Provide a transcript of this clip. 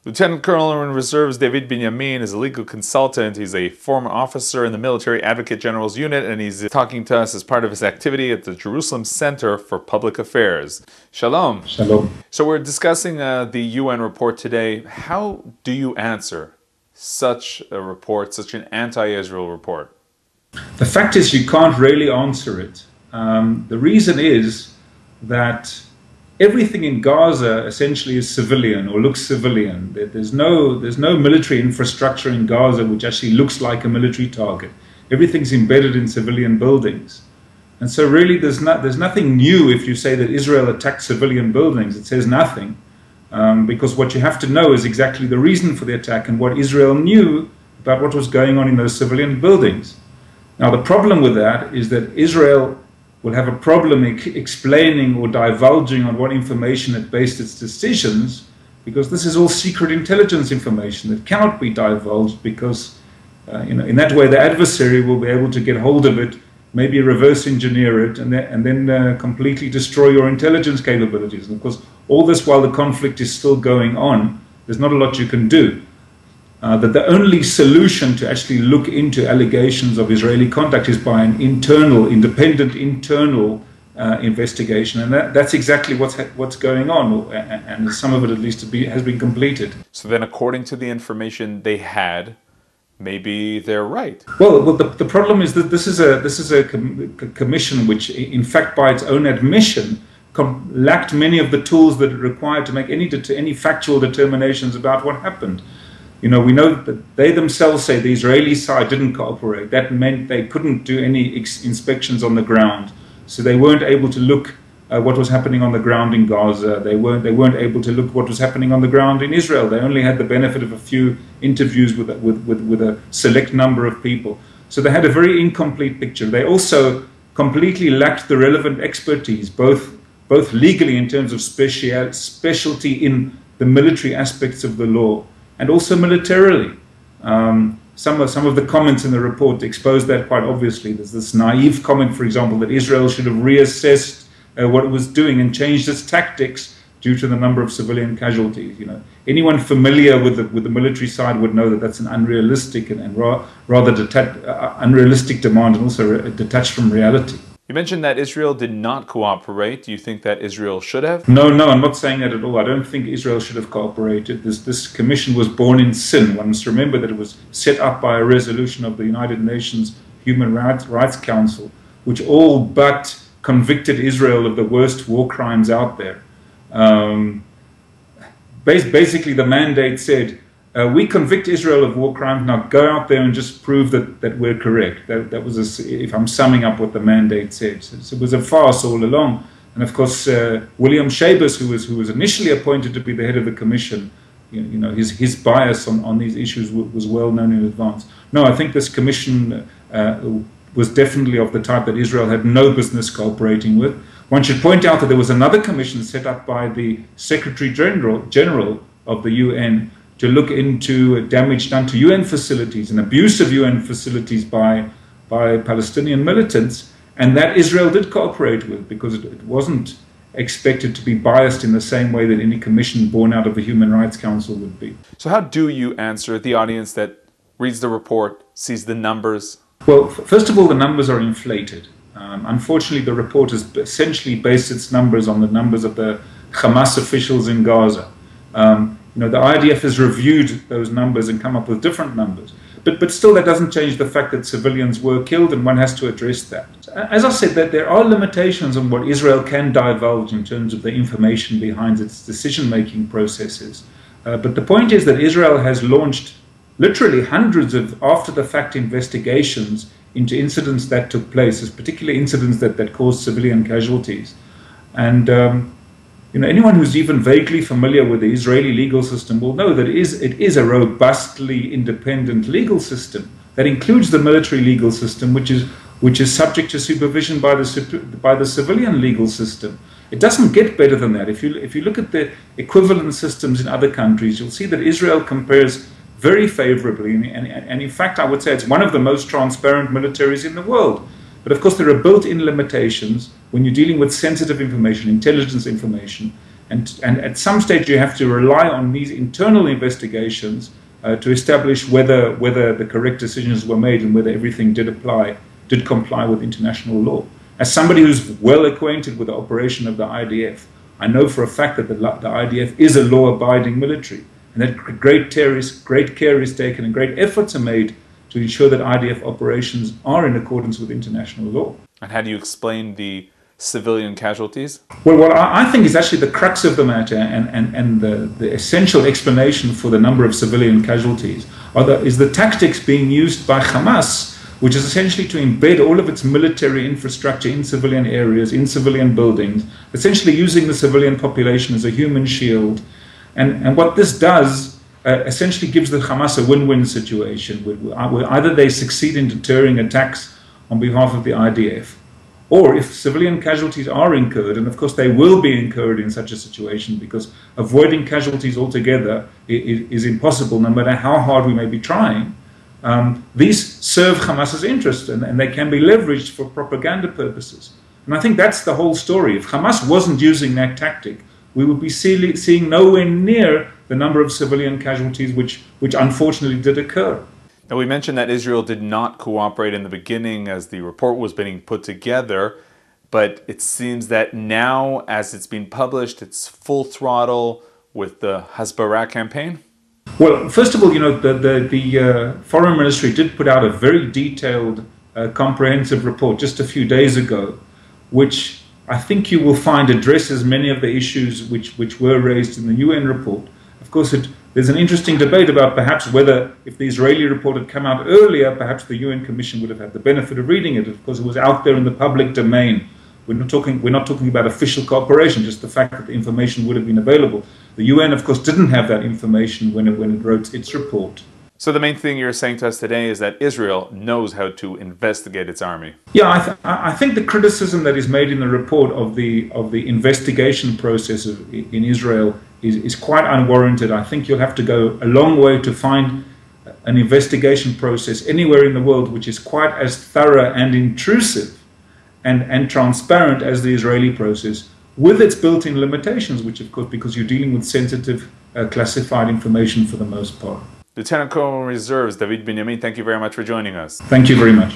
Lieutenant Colonel in Reserves David Binyamin is a legal consultant. He's a former officer in the Military Advocate General's unit, and he's talking to us as part of his activity at the Jerusalem Center for Public Affairs. Shalom. Shalom. So we're discussing the UN report today. How do you answer such a report, such an anti-Israel report? The fact is you can't really answer it. The reason is that everything in Gaza essentially is civilian or looks civilian. There's no military infrastructure in Gaza which actually looks like a military target. Everything's embedded in civilian buildings. And so really there's nothing new if you say that Israel attacked civilian buildings. It says nothing. Because what you have to know is exactly the reason for the attack and what Israel knew about what was going on in those civilian buildings. Now the problem with that is that Israel will have a problem explaining or divulging on what information it based its decisions, because this is all secret intelligence information that cannot be divulged, because in that way the adversary will be able to get hold of it, maybe reverse engineer it, and then completely destroy your intelligence capabilities. And of course, all this while the conflict is still going on, there's not a lot you can do. That the only solution to actually look into allegations of Israeli conduct is by an independent internal investigation, and that's exactly what's going on, and some of it at least has been completed. So then, according to the information they had, maybe they're right. Well, the problem is that this is a commission which, in fact, by its own admission, lacked many of the tools that it required to make any factual determinations about what happened. We know that they themselves say the Israeli side didn't cooperate. That meant they couldn't do any inspections on the ground. So they weren't able to look at what was happening on the ground in Gaza. They weren't able to look at what was happening on the ground in Israel. They only had the benefit of a few interviews with a select number of people. So they had a very incomplete picture. They also completely lacked the relevant expertise, both legally in terms of specialty in the military aspects of the law, and also militarily. Some of the comments in the report expose that quite obviously. There's this naive comment, for example, that Israel should have reassessed what it was doing and changed its tactics due to the number of civilian casualties. Anyone familiar with the military side would know that that's an unrealistic and rather unrealistic demand, and also detached from reality. You mentioned that Israel did not cooperate. Do you think that Israel should have? No, I'm not saying that at all. I don't think Israel should have cooperated. This commission was born in sin. One must remember that it was set up by a resolution of the United Nations Human Rights Council, which all but convicted Israel of the worst war crimes out there. Basically, the mandate said, we convict Israel of war crimes, now go out there and just prove that we're correct. That was, if I'm summing up what the mandate said. So it was a farce all along. And of course, William Schabas, who was initially appointed to be the head of the commission, his bias on these issues was well known in advance. No, I think this commission was definitely of the type that Israel had no business cooperating with. One should point out that there was another commission set up by the Secretary General of the UN to look into damage done to UN facilities and abuse of UN facilities by Palestinian militants, and that Israel did cooperate with, because it wasn't expected to be biased in the same way that any commission born out of the Human Rights Council would be. So how do you answer the audience that reads the report, sees the numbers? Well, first of all, the numbers are inflated. Unfortunately, the report has essentially based its numbers on the numbers of the Hamas officials in Gaza. The IDF has reviewed those numbers and come up with different numbers. But still, that doesn't change the fact that civilians were killed, and one has to address that. As I said, that there are limitations on what Israel can divulge in terms of the information behind its decision-making processes. But the point is that Israel has launched literally hundreds of after-the-fact investigations into incidents that took place, particularly incidents that caused civilian casualties. And anyone who's even vaguely familiar with the Israeli legal system will know that it is a robustly independent legal system that includes the military legal system, which is subject to supervision by the civilian legal system. It doesn't get better than that. If you look at the equivalent systems in other countries, you'll see that Israel compares very favorably, and in fact, I would say it's one of the most transparent militaries in the world. But of course, there are built-in limitations when you're dealing with sensitive information, intelligence information, And at some stage you have to rely on these internal investigations to establish whether the correct decisions were made and whether everything did comply with international law. As somebody who's well acquainted with the operation of the IDF, I know for a fact that the IDF is a law-abiding military, and that great care is taken and great efforts are made to ensure that IDF operations are in accordance with international law. And how do you explain the civilian casualties? Well, what I think is actually the crux of the matter and the essential explanation for the number of civilian casualties is the tactics being used by Hamas, which is essentially to embed all of its military infrastructure in civilian areas, in civilian buildings, essentially using the civilian population as a human shield. And what this does essentially gives the Hamas a win-win situation, where either they succeed in deterring attacks on behalf of the IDF, or if civilian casualties are incurred, and of course they will be incurred in such a situation because avoiding casualties altogether is impossible no matter how hard we may be trying, these serve Hamas's interest and they can be leveraged for propaganda purposes. And I think that's the whole story. If Hamas wasn't using that tactic, we would be seeing nowhere near the number of civilian casualties which unfortunately did occur. Now, we mentioned that Israel did not cooperate in the beginning as the report was being put together, but it seems that now, as it's been published, it's full throttle with the Hasbara campaign. Well, first of all, the Foreign Ministry did put out a very detailed, comprehensive report just a few days ago, which I think you will find addresses many of the issues which were raised in the UN report. Of course, there's an interesting debate about perhaps whether, if the Israeli report had come out earlier, perhaps the UN Commission would have had the benefit of reading it. Of course, it was out there in the public domain. We're not talking about official cooperation, just the fact that the information would have been available. The UN, of course, didn't have that information when it wrote its report. So the main thing you're saying to us today is that Israel knows how to investigate its army. Yeah, I think the criticism that is made in the report of the investigation process in Israel is quite unwarranted. I think you'll have to go a long way to find an investigation process anywhere in the world which is quite as thorough and intrusive and transparent as the Israeli process, with its built-in limitations, which of course, because you're dealing with sensitive, classified information for the most part. Lieutenant Colonel Reserves David Binyamin, thank you very much for joining us. Thank you very much.